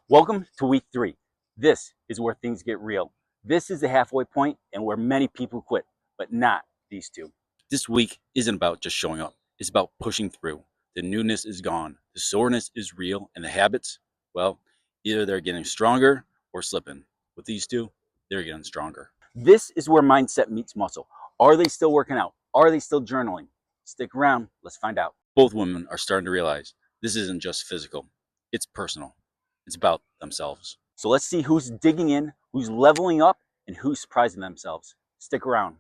Welcome to week 3. This is where things get real. This is the halfway point and where many people quit, but not these two. This week isn't about just showing up. It's about pushing through. The newness is gone. The soreness is real. And the habits, well, either they're getting stronger or slipping. With these two, they're getting stronger. This is where mindset meets muscle. Are they still working out? Are they still journaling? Stick around. Let's find out. Both women are starting to realize this isn't just physical, it's personal. It's about themselves. So let's see who's digging in, who's leveling up, and who's surprising themselves. Stick around.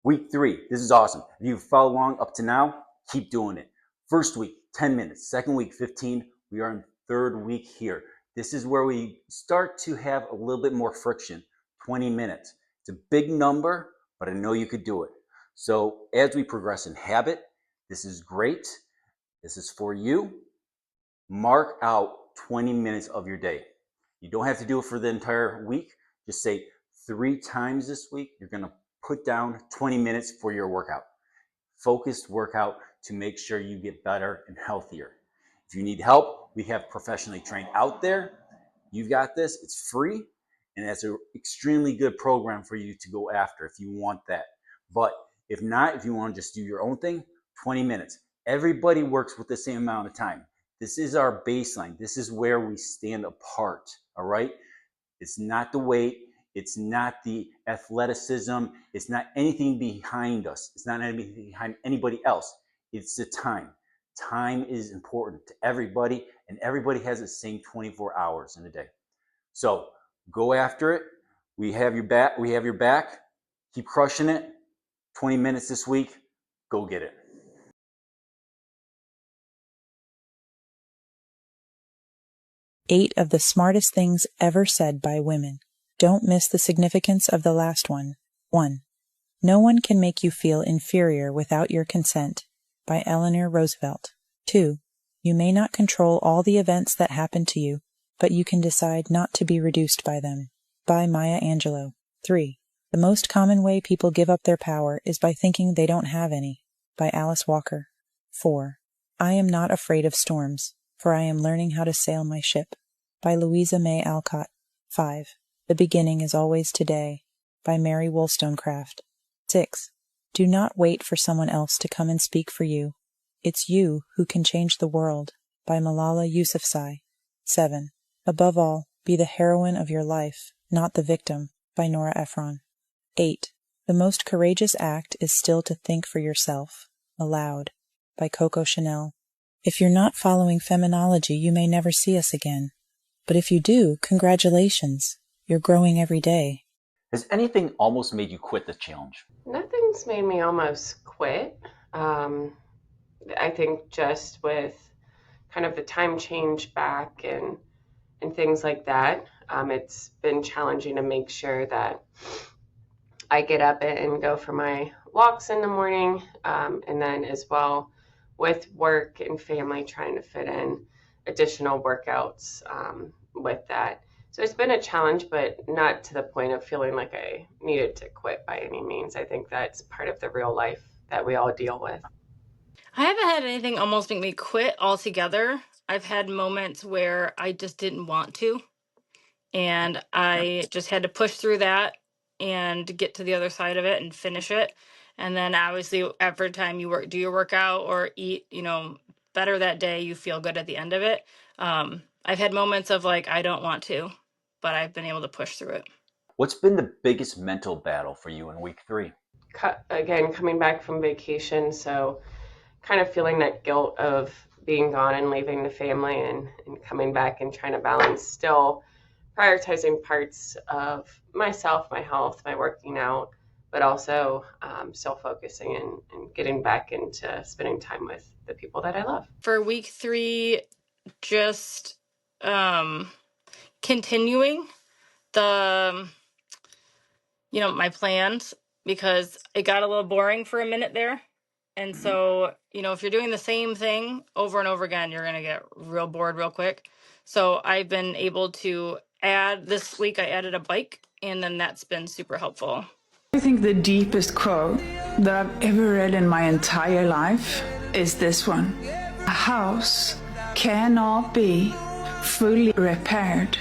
Week 3, this is awesome. If you've followed along up to now, keep doing it. First week, 10 minutes. Second week, 15. We are in third week here. This is where we start to have a little bit more friction, 20 minutes. It's a big number, but I know you could do it. So as we progress in habit, this is great. This is for you. Mark out 20 minutes of your day. You don't have to do it for the entire week. Just say 3 times this week, you're going to put down 20 minutes for your workout. Focused workout to make sure you get better and healthier. If you need help, we have professionally trained out there. You've got this. It's free, and that's an extremely good program for you to go after if you want that. But if not, if you want to just do your own thing, 20 minutes. Everybody works with the same amount of time. This is our baseline. This is where we stand apart, all right? It's not the weight. It's not the athleticism. It's not anything behind us. It's not anything behind anybody else. It's the time. Time is important to everybody, and everybody has the same 24 hours in a day. So go after it. We have your back. We have your back. Keep crushing it. 20 minutes this week. Go get it. 8 of the smartest things ever said by women. Don't miss the significance of the last one. 1. No one can make you feel inferior without your consent. By Eleanor Roosevelt. 2. You may not control all the events that happen to you, but you can decide not to be reduced by them. By Maya Angelou. 3. The most common way people give up their power is by thinking they don't have any. By Alice Walker. 4. I am not afraid of storms, for I am learning how to sail my ship. By Louisa May Alcott. 5. The beginning is always today. By Mary Wollstonecraft. 6. Do not wait for someone else to come and speak for you. It's you who can change the world. By Malala Yousafzai. 7. Above all, be the heroine of your life, not the victim. By Nora Ephron. 8. The most courageous act is still to think for yourself, aloud. By Coco Chanel. If you're not following Feminology, you may never see us again. But if you do, congratulations. You're growing every day. Has anything almost made you quit the challenge? Nothing's made me almost quit. I think just with kind of the time change back and things like that, it's been challenging to make sure that I get up and go for my walks in the morning, and then as well with work and family, trying to fit in additional workouts with that. So it's been a challenge, but not to the point of feeling like I needed to quit by any means. I think that's part of the real life that we all deal with. I haven't had anything almost make me quit altogether. I've had moments where I just didn't want to, and I just had to push through that and get to the other side of it and finish it. And then obviously every time you do your workout or eat, better that day, you feel good at the end of it. I've had moments of like, I don't want to, but I've been able to push through it. What's been the biggest mental battle for you in week 3? Again, coming back from vacation, so kind of feeling that guilt of being gone and leaving the family and coming back and trying to balance, still prioritizing parts of myself, my health, my working out, but also still focusing and getting back into spending time with the people that I love. For week 3, just continuing the my plans, because it got a little boring for a minute there, And so, if you're doing the same thing over and over again, you're going to get real bored real quick. So I've been able to this week, I added a bike, and then that's been super helpful. I think the deepest quote that I've ever read in my entire life is this one. A house cannot be fully repaired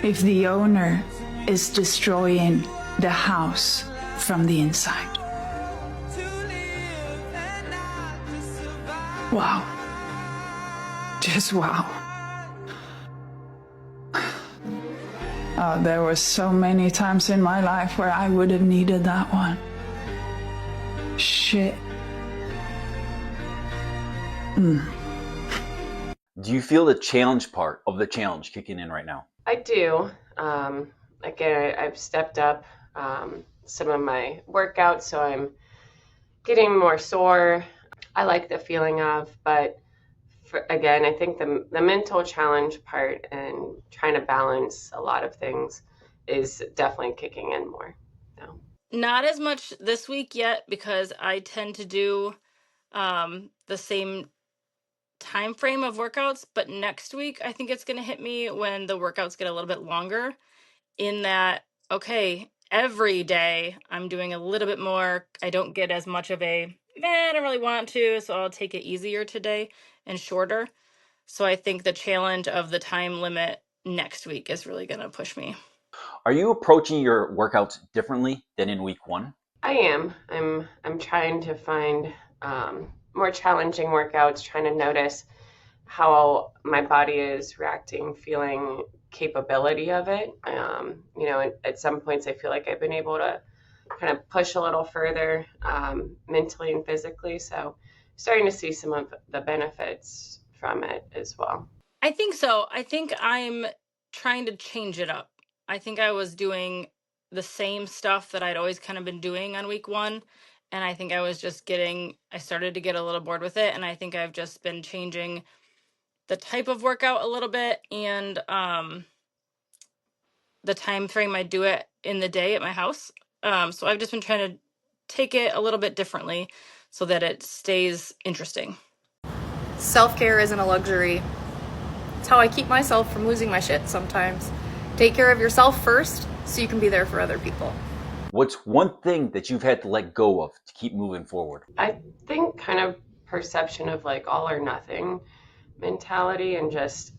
if the owner is destroying the house from the inside. Wow. Just wow. There were so many times in my life where I would have needed that one. Shit. Do you feel the challenge part of the challenge kicking in right now? I do. Again, I've stepped up some of my workouts, so I'm getting more sore. I like the feeling of, but again, I think the mental challenge part and trying to balance a lot of things is definitely kicking in more. So. Not as much this week yet, because I tend to do the same time frame of workouts, but next week I think it's going to hit me when the workouts get a little bit longer, in that, okay, every day I'm doing a little bit more. I don't get as much of I don't really want to, so I'll take it easier today and shorter. So I think the challenge of the time limit next week is really going to push me. Are you approaching your workouts differently than in week 1? I am. I'm trying to find more challenging workouts, trying to notice how my body is reacting, feeling capability of it. At some points I feel like I've been able to kind of push a little further mentally and physically. So starting to see some of the benefits from it as well. I think so. I think I'm trying to change it up. I think I was doing the same stuff that I'd always kind of been doing on week 1. And I think I started to get a little bored with it. And I think I've just been changing the type of workout a little bit, and the time frame I do it in the day at my house. So I've just been trying to take it a little bit differently so that it stays interesting. Self-care isn't a luxury. It's how I keep myself from losing my shit sometimes. Take care of yourself first so you can be there for other people. What's one thing that you've had to let go of to keep moving forward? I think kind of perception of like all or nothing mentality, and just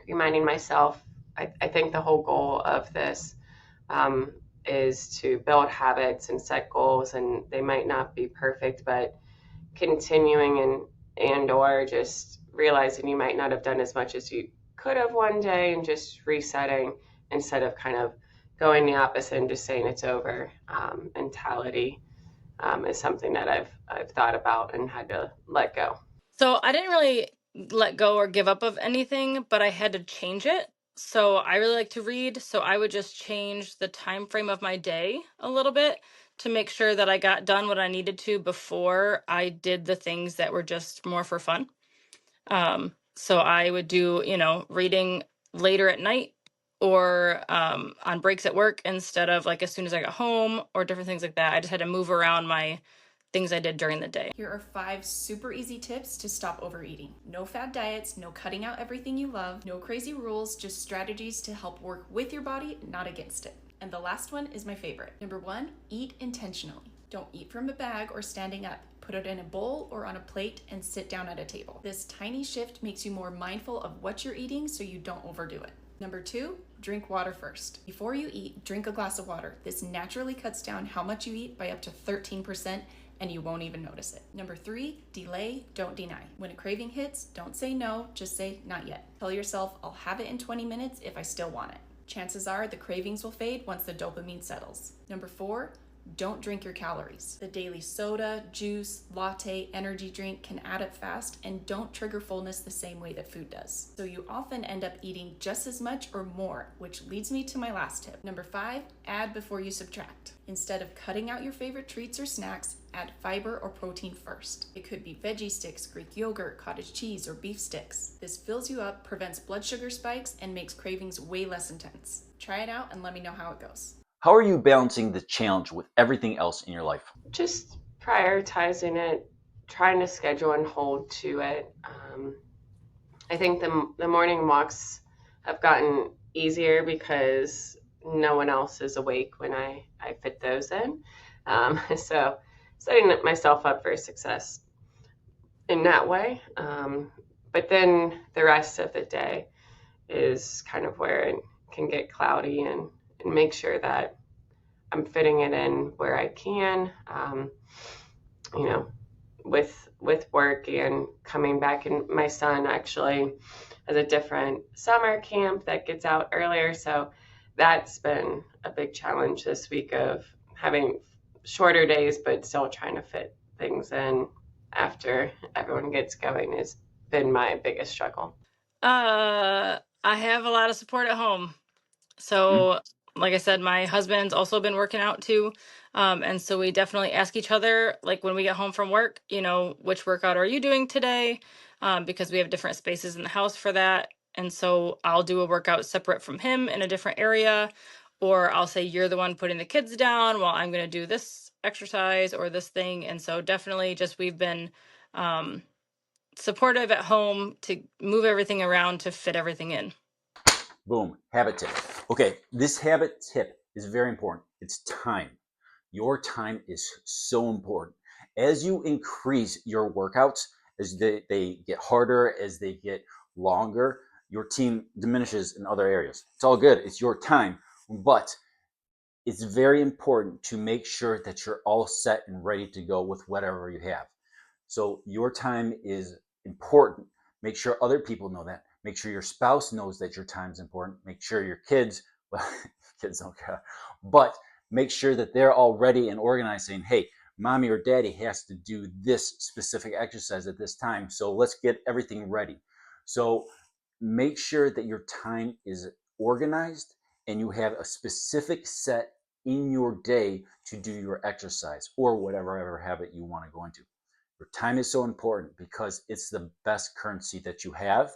reminding myself, I think the whole goal of this is to build habits and set goals, and they might not be perfect, but continuing and or just realizing you might not have done as much as you could have one day, and just resetting instead of kind of going the opposite and just saying it's over. Mentality is something that I've thought about and had to let go. So I didn't really let go or give up of anything, but I had to change it. So I really like to read, so I would just change the time frame of my day a little bit to make sure that I got done what I needed to before I did the things that were just more for fun. So I would do, reading later at night, or on breaks at work, instead of like as soon as I got home, or different things like that. I just had to move around my things I did during the day. Here are 5 super easy tips to stop overeating. No fad diets, no cutting out everything you love, no crazy rules, just strategies to help work with your body, not against it. And the last one is my favorite. Number 1, eat intentionally. Don't eat from a bag or standing up. Put it in a bowl or on a plate and sit down at a table. This tiny shift makes you more mindful of what you're eating so you don't overdo it. Number 2, drink water first. Before you eat, drink a glass of water. This naturally cuts down how much you eat by up to 13%, and you won't even notice it. Number 3, delay, don't deny. When a craving hits, don't say no, just say not yet. Tell yourself, I'll have it in 20 minutes if I still want it. Chances are the cravings will fade once the dopamine settles. Number 4, don't drink your calories. The daily soda, juice, latte, energy drink can add up fast and don't trigger fullness the same way that food does. So you often end up eating just as much or more, which leads me to my last tip. Number 5, add before you subtract. Instead of cutting out your favorite treats or snacks, add fiber or protein first. It could be veggie sticks, Greek yogurt, cottage cheese, or beef sticks. This fills you up, prevents blood sugar spikes, and makes cravings way less intense. Try it out and let me know how it goes. How are you balancing the challenge with everything else in your life? Just prioritizing it, trying to schedule and hold to it. I think the morning walks have gotten easier because no one else is awake when I fit those in. So setting myself up for success in that way. But then the rest of the day is kind of where it can get cloudy, and make sure that I'm fitting it in where I can, you know, with work and coming back. And my son actually has a different summer camp that gets out earlier, so that's been a big challenge this week of having shorter days but still trying to fit things in after everyone gets going has been my biggest struggle. I have a lot of support at home. So, like I said, my husband's also been working out too. And so we definitely ask each other, like when we get home from work, which workout are you doing today? Because we have different spaces in the house for that. And so I'll do a workout separate from him in a different area, or I'll say, you're the one putting the kids down while I'm going to do this exercise or this thing. And so definitely just we've been supportive at home to move everything around to fit everything in. Boom, habit tip. Okay, this habit tip is very important. It's time. Your time is so important. As you increase your workouts, as they get harder, as they get longer, your team diminishes in other areas. It's all good. It's your time. But it's very important to make sure that you're all set and ready to go with whatever you have. So your time is important. Make sure other people know that. Make sure your spouse knows that your time is important. Make sure your kids, well, kids don't care, but make sure that they're all ready and organized, saying, hey, mommy or daddy has to do this specific exercise at this time, so let's get everything ready. So make sure that your time is organized and you have a specific set in your day to do your exercise or whatever habit you want to go into. Your time is so important because it's the best currency that you have.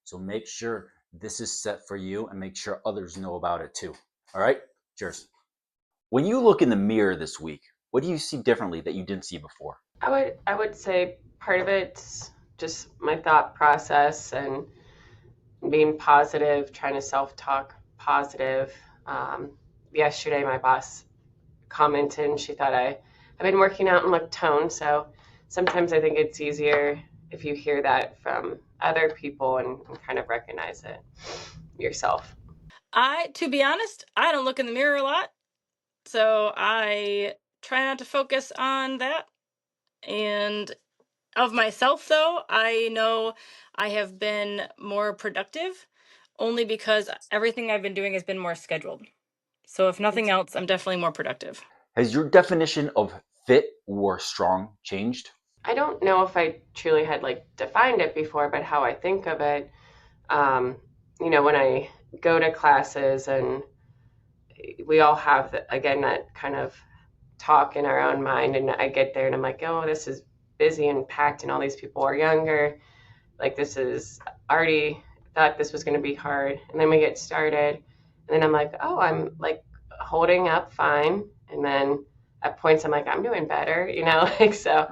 So make sure this is set for you and make sure others know about it too. All right? Cheers. When you look in the mirror this week, what do you see differently that you didn't see before? I would say part of it's just my thought process and being positive, trying to self-talk positive. Yesterday, my boss commented and she thought I've been working out and looked toned. So sometimes I think it's easier if you hear that from other people and kind of recognize it yourself. To be honest, I don't look in the mirror a lot. So I try not to focus on that. And of myself, though, I know I have been more productive only because everything I've been doing has been more scheduled. So if nothing else, I'm definitely more productive. Has your definition of fit or strong changed? I don't know if I truly had defined it before, but how I think of it, when I go to classes and we all have, again, that kind of talk in our own mind, and I get there and I'm like, oh, this is busy and packed and all these people are younger. This is already thought this was going to be hard. And then we get started and then I'm like, oh, I'm holding up fine. And then at points I'm like, I'm doing better, so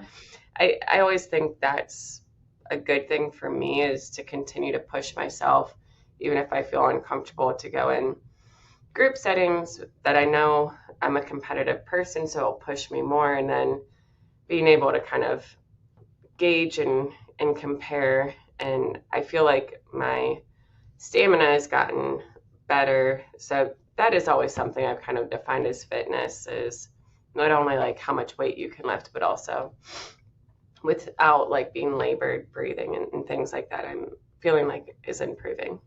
I always think that's a good thing for me, is to continue to push myself, even if I feel uncomfortable, to go in group settings that I know I'm a competitive person, so it'll push me more. And then being able to kind of gauge and compare. And I feel like my stamina has gotten better. So that is always something I've kind of defined as fitness, is not only how much weight you can lift, but also without being labored breathing and things like that, I'm feeling is improving.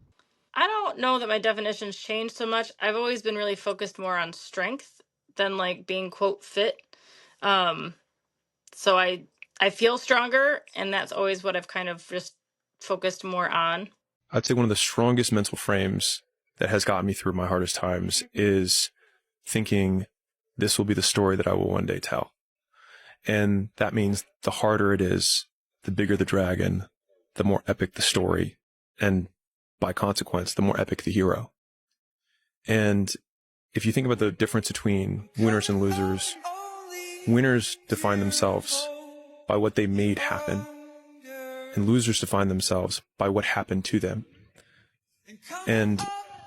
I don't know that my definitions changed so much. I've always been really focused more on strength than being quote fit. So I feel stronger, and that's always what I've kind of just focused more on. I'd say one of the strongest mental frames that has gotten me through my hardest times is thinking this will be the story that I will one day tell. And that means the harder it is, the bigger the dragon, the more epic the story, and by consequence, the more epic the hero. And if you think about the difference between winners and losers, Winners define themselves by what they made happen, and losers define themselves by what happened to them. And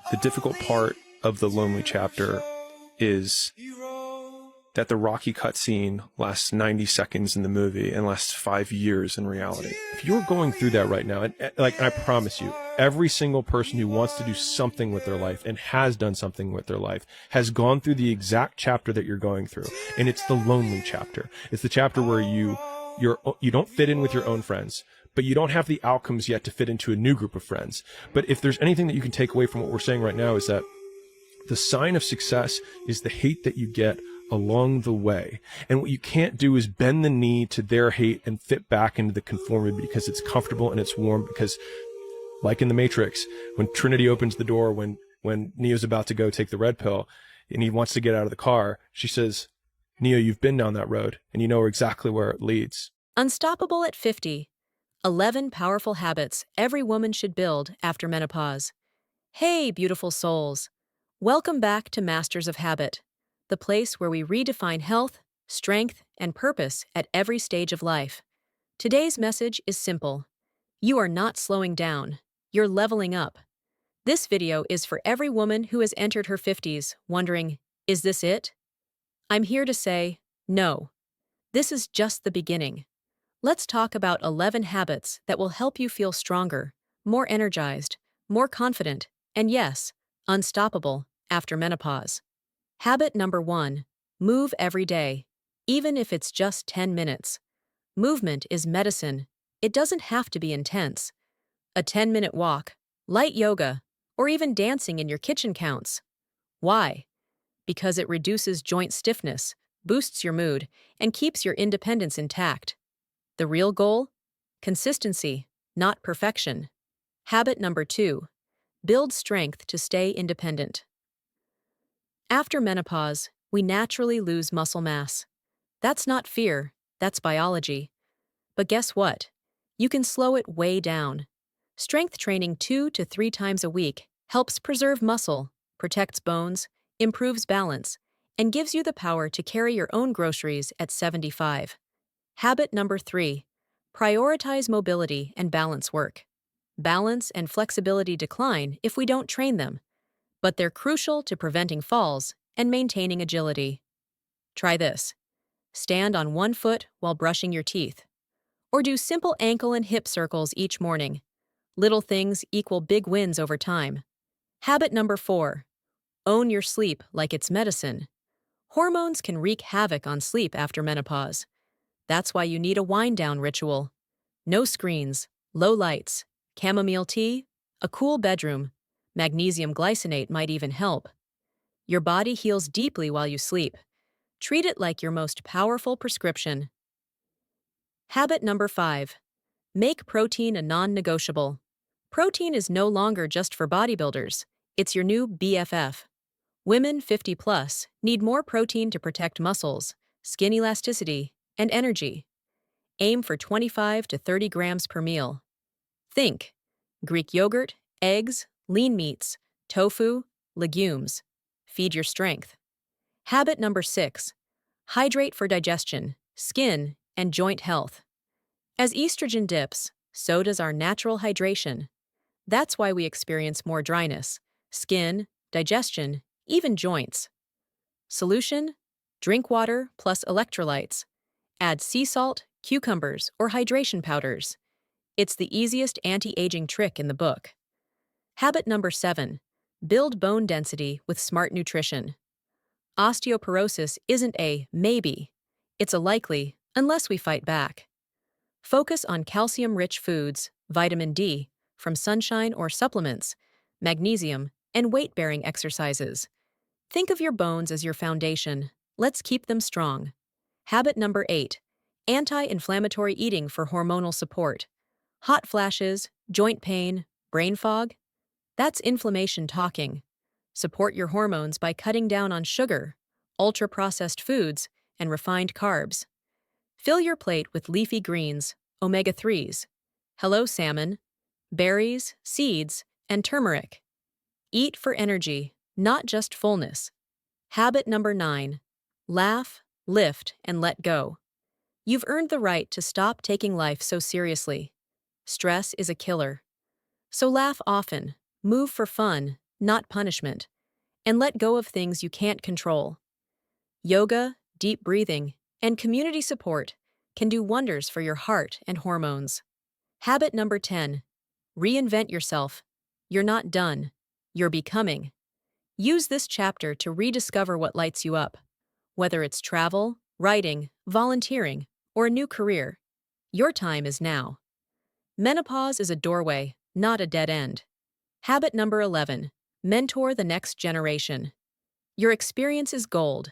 the difficult part of the lonely chapter is that the Rocky cutscene lasts 90 seconds in the movie and lasts 5 years in reality. If you're going through that right now, and I promise you, every single person who wants to do something with their life and has done something with their life has gone through the exact chapter that you're going through. And it's the lonely chapter. It's the chapter where you don't fit in with your own friends, but you don't have the outcomes yet to fit into a new group of friends. But if there's anything that you can take away from what we're saying right now, is that the sign of success is the hate that you get along the way. And what you can't do is bend the knee to their hate and fit back into the conformity because it's comfortable and it's warm. Because like in the Matrix, when Trinity opens the door, when Neo's about to go take the red pill and he wants to get out of the car, she says, Neo, you've been down that road and you know exactly where it leads. Unstoppable at 50. 11 powerful habits every woman should build after menopause. Hey, beautiful souls. Welcome back to Masters of Habit, the place where we redefine health, strength, and purpose at every stage of life. Today's message is simple. You are not slowing down. You're leveling up. This video is for every woman who has entered her 50s wondering, is this it? I'm here to say, no. This is just the beginning. Let's talk about 11 habits that will help you feel stronger, more energized, more confident, and yes, unstoppable after menopause. Habit number 1. Move every day, even if it's just 10 minutes. Movement is medicine. It doesn't have to be intense. A 10-minute walk, light yoga, or even dancing in your kitchen counts. Why? Because it reduces joint stiffness, boosts your mood, and keeps your independence intact. The real goal? Consistency, not perfection. Habit number 2. Build strength to stay independent. After menopause, we naturally lose muscle mass. That's not fear, that's biology. But guess what? You can slow it way down. Strength training 2 to 3 times a week helps preserve muscle, protects bones, improves balance, and gives you the power to carry your own groceries at 75. Habit number 3. Prioritize mobility and balance work. Balance and flexibility decline if we don't train them, but they're crucial to preventing falls and maintaining agility. Try this. Stand on one foot while brushing your teeth. Or do simple ankle and hip circles each morning. Little things equal big wins over time. Habit number 4. Own your sleep like it's medicine. Hormones can wreak havoc on sleep after menopause. That's why you need a wind-down ritual. No screens, low lights, chamomile tea, a cool bedroom. Magnesium glycinate might even help. Your body heals deeply while you sleep. Treat it like your most powerful prescription. Habit number 5. Make protein a non-negotiable. Protein is no longer just for bodybuilders. It's your new BFF. Women 50 plus need more protein to protect muscles, skin elasticity, and energy. Aim for 25 to 30 grams per meal. Think Greek yogurt, eggs, lean meats, tofu, legumes. Feed your strength. Habit number 6. Hydrate for digestion, skin, and joint health. As estrogen dips, so does our natural hydration. That's why we experience more dryness, skin, digestion, even joints. Solution? Drink water plus electrolytes. Add sea salt, cucumbers, or hydration powders. It's the easiest anti-aging trick in the book. Habit number 7. Build bone density with smart nutrition. Osteoporosis isn't a maybe. It's a likely, unless we fight back. Focus on calcium-rich foods, vitamin D, from sunshine or supplements, magnesium, and weight-bearing exercises. Think of your bones as your foundation. Let's keep them strong. Habit number 8. Anti-inflammatory eating for hormonal support. Hot flashes, joint pain, brain fog? That's inflammation talking. Support your hormones by cutting down on sugar, ultra-processed foods, and refined carbs. Fill your plate with leafy greens, omega-3s, hello salmon, berries, seeds, and turmeric. Eat for energy, not just fullness. Habit number 9. Laugh, lift, and let go. You've earned the right to stop taking life so seriously. Stress is a killer. So laugh often, move for fun, not punishment, and let go of things you can't control. Yoga, deep breathing, and community support can do wonders for your heart and hormones. Habit number 10. Reinvent yourself. You're not done. You're becoming. Use this chapter to rediscover what lights you up. Whether it's travel, writing, volunteering, or a new career, your time is now. Menopause is a doorway, not a dead end. Habit number 11. Mentor the next generation. Your experience is gold.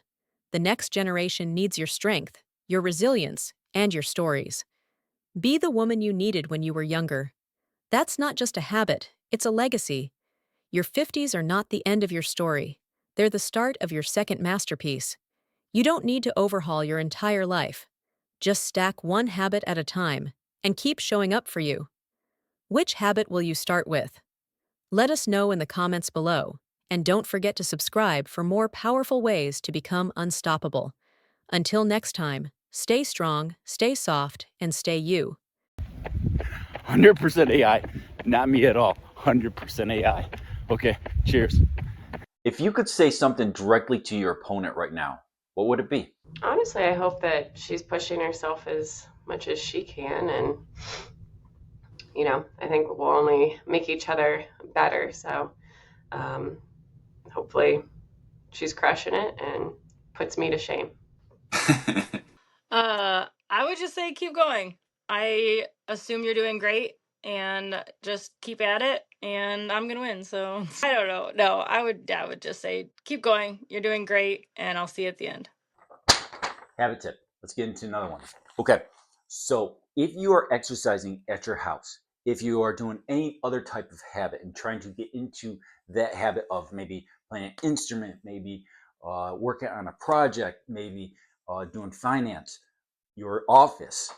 The next generation needs your strength, your resilience, and your stories. Be the woman you needed when you were younger. That's not just a habit, it's a legacy. Your 50s are not the end of your story. They're the start of your second masterpiece. You don't need to overhaul your entire life. Just stack one habit at a time and keep showing up for you. Which habit will you start with? Let us know in the comments below, and don't forget to subscribe for more powerful ways to become unstoppable. Until next time, stay strong, stay soft, and stay you. 100% AI, not me at all. 100% AI. Okay, cheers. If you could say something directly to your opponent right now, what would it be? Honestly, I hope that she's pushing herself as much as she can, and I think we'll only make each other better. So hopefully she's crushing it and puts me to shame. I would just say keep going. I assume you're doing great, and just keep at it, and I'm gonna win. So I don't know. No, I would just say keep going. You're doing great, and I'll see you at the end. Habit tip. Let's get into another one. Okay, so if you are exercising at your house, if you are doing any other type of habit and trying to get into that habit of maybe playing an instrument, maybe working on a project, maybe doing finance, your office,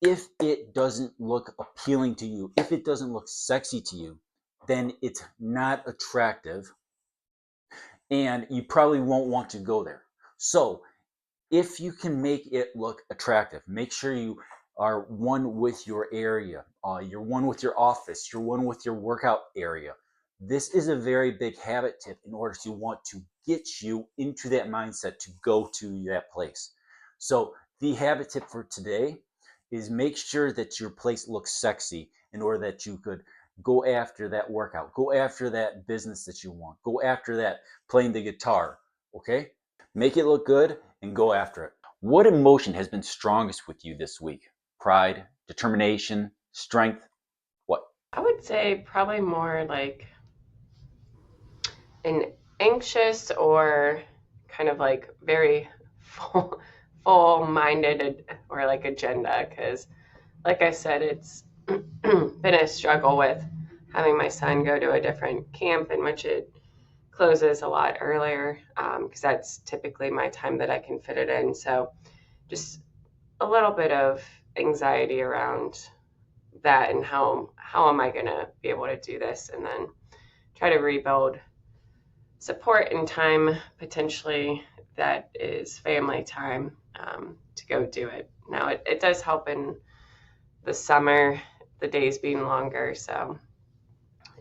if it doesn't look appealing to you, if it doesn't look sexy to you, then it's not attractive and you probably won't want to go there. So if you can make it look attractive, make sure you are one with your area, you're one with your office, you're one with your workout area. This is a very big habit tip in order to want to get you into that mindset to go to that place. So the habit tip for today is make sure that your place looks sexy in order that you could go after that workout, go after that business that you want, go after that playing the guitar, okay? Make it look good and go after it. What emotion has been strongest with you this week? Pride, determination, strength? What? I would say probably more like an anxious or kind of like very full-minded or like agenda, because like I said, it's been a struggle with having my son go to a different camp in which it closes a lot earlier, because that's typically my time that I can fit it in. So just a little bit of anxiety around that and how am I going to be able to do this, and then try to rebuild support and time potentially that is family time to go do it. Now it does help in the summer, the days being longer, so,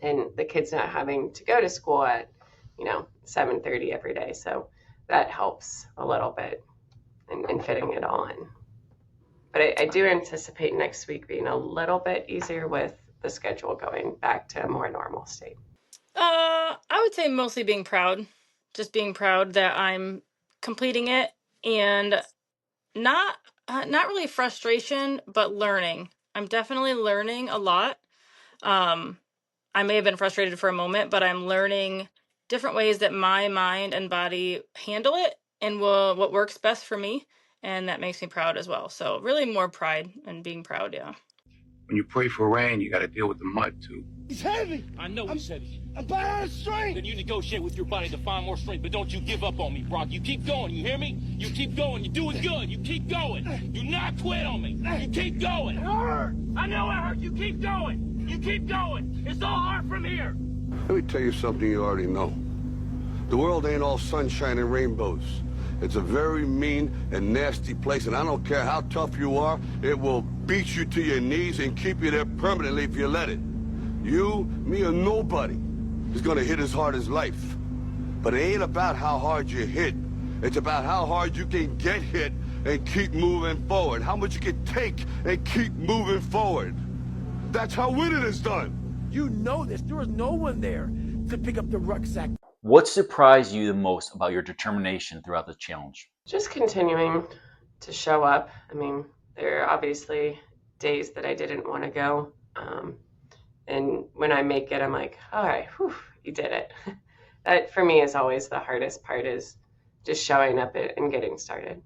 and the kids not having to go to school at 7:30 every day, so that helps a little bit in fitting it all in. But I do anticipate next week being a little bit easier with the schedule going back to a more normal state. I would say mostly being proud. Just being proud that I'm completing it, and not really frustration, but learning. I'm definitely learning a lot. I may have been frustrated for a moment, but I'm learning different ways that my mind and body handle it and what works best for me, and that makes me proud as well. So really more pride and being proud, yeah. When you pray for rain, you got to deal with the mud too. He's heavy. I know he's heavy. I'm bad out of strength. Then you negotiate with your body to find more strength, but don't you give up on me, Brock. You keep going, you hear me? You keep going, you're doing good. You keep going. Do not quit on me. You keep going. It hurt. I know it hurt. You keep going. You keep going. It's all hard from here. Let me tell you something you already know. The world ain't all sunshine and rainbows. It's a very mean and nasty place, and I don't care how tough you are, it will beat you to your knees and keep you there permanently if you let it. You, me, or nobody is gonna hit as hard as life. But it ain't about how hard you hit. It's about how hard you can get hit and keep moving forward. How much you can take and keep moving forward. That's how winning is done. You know this. There was no one there to pick up the rucksack. What surprised you the most about your determination throughout the challenge? Just continuing to show up. I mean, there are obviously days that I didn't want to go. And when I make it, I'm like, all right, whew, you did it. That for me is always the hardest part, is just showing up and getting started.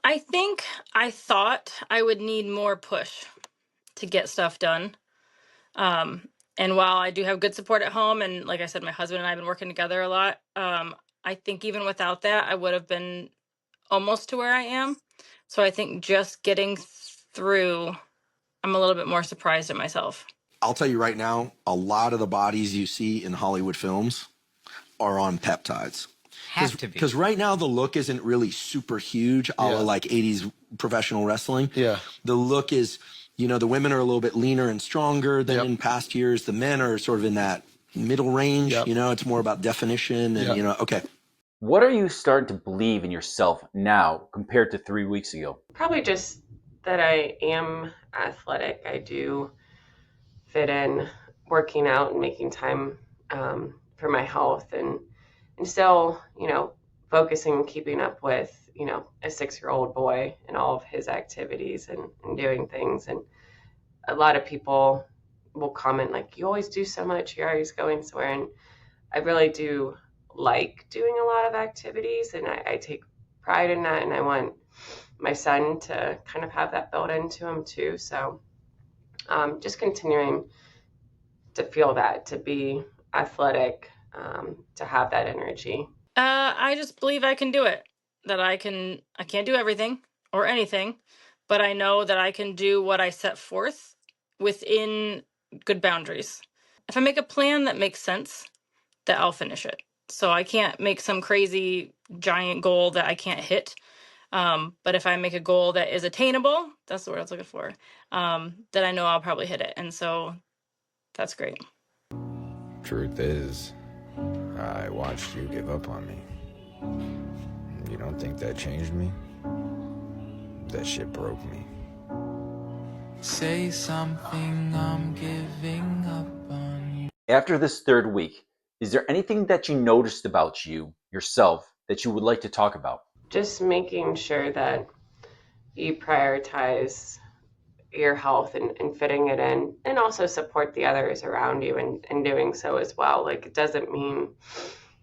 I think I thought I would need more push to get stuff done. And while I do have good support at home, and like I said, my husband and I have been working together a lot, I think even without that, I would have been almost to where I am. So I think just getting through, I'm a little bit more surprised at myself. I'll tell you right now, a lot of the bodies you see in Hollywood films are on peptides. Have to be. Because right now the look isn't really super huge, a la like 80s professional wrestling. Yeah. The look is, you know, the women are a little bit leaner and stronger than in past years. The men are sort of in that middle range. You know, it's more about definition and, you know, okay. What are you starting to believe in yourself now compared to 3 weeks ago? Probably just that I am athletic. I do fit in working out and making time for my health, and still, you know, focusing and keeping up with, you know, a 6-year-old boy and all of his activities and doing things. And a lot of people will comment like, you always do so much, you're always going somewhere. And I really do like doing a lot of activities, and I take pride in that, and I want my son to kind of have that built into him too. So just continuing to feel that, to be athletic, to have that energy. I just believe I can do it. That I can't do everything or anything, but I know that I can do what I set forth within good boundaries. If I make a plan that makes sense, that I'll finish it. So I can't make some crazy giant goal that I can't hit. But if I make a goal that is attainable, that's the word I was looking for, then I know I'll probably hit it. And so that's great. Truth is, I watched you give up on me. You don't think that changed me? That shit broke me. Say something, I'm giving up on you. After this 3rd week, is there anything that you noticed about yourself, that you would like to talk about? Just making sure that you prioritize your health and fitting it in, and also support the others around you and doing so as well. Like, it doesn't mean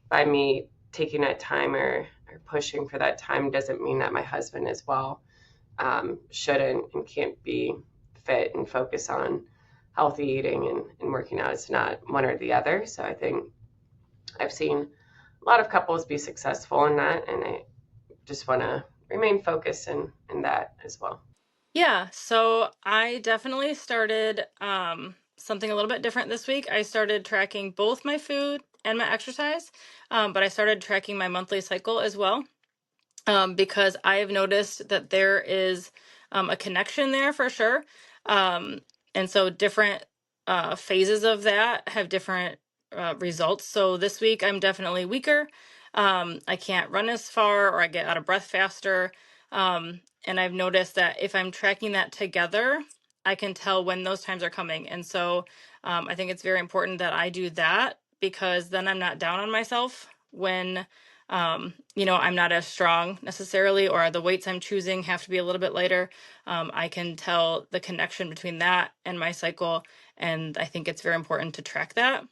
by me taking that time or pushing for that time doesn't mean that my husband as well shouldn't and can't be fit and focus on healthy eating and working out. It's not one or the other. So I think I've seen a lot of couples be successful in that, and I just want to remain focused in that as well. Yeah, so I definitely started something a little bit different this week. I started tracking both my food and my exercise, but I started tracking my monthly cycle as well, because I have noticed that there is a connection there for sure. And so different phases of that have different results. So this week I'm definitely weaker. I can't run as far, or I get out of breath faster. And I've noticed that if I'm tracking that together, I can tell when those times are coming. And so I think it's very important that I do that, because then I'm not down on myself when, you know, I'm not as strong necessarily, or the weights I'm choosing have to be a little bit lighter. I can tell the connection between that and my cycle. And I think it's very important to track that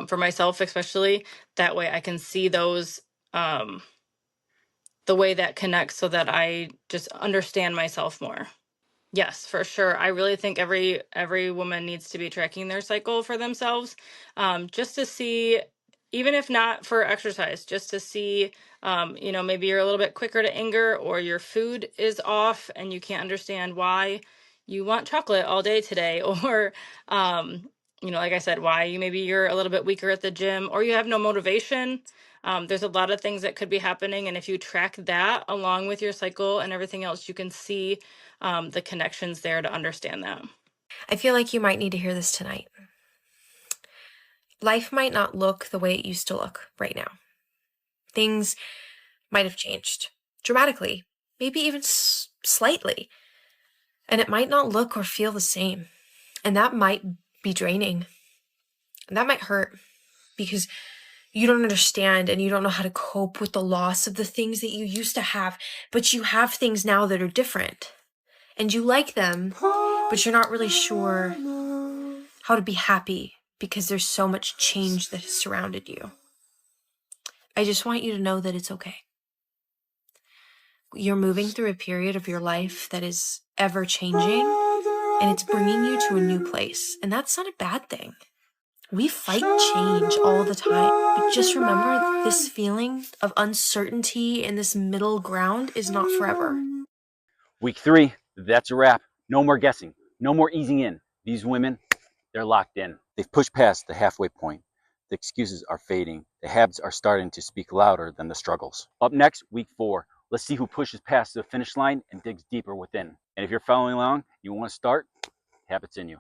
for myself, especially. That way I can see those, the way that connects, so that I just understand myself more. Yes, for sure. I really think every woman needs to be tracking their cycle for themselves, just to see, even if not for exercise, just to see, you know, maybe you're a little bit quicker to anger, or your food is off and you can't understand why you want chocolate all day today, or, you know, like I said, why maybe you're a little bit weaker at the gym, or you have no motivation. There's a lot of things that could be happening. And if you track that along with your cycle and everything else, you can see the connections there to understand that. I feel like you might need to hear this tonight. Life might not look the way it used to look right now. Things might have changed dramatically, maybe even slightly. And it might not look or feel the same. And that might be draining. And that might hurt because you don't understand and you don't know how to cope with the loss of the things that you used to have, but you have things now that are different. And you like them, but you're not really sure how to be happy because there's so much change that has surrounded you. I just want you to know that it's okay. You're moving through a period of your life that is ever changing, and it's bringing you to a new place. And that's not a bad thing. We fight change all the time, but just remember this feeling of uncertainty and this middle ground is not forever. Week 3, that's a wrap. No more guessing, no more easing in. These women, they're locked in. They've pushed past the halfway point. The excuses are fading. The habits are starting to speak louder than the struggles. Up next, week 4. Let's see who pushes past the finish line and digs deeper within. And if you're following along, you want to start, habits in you.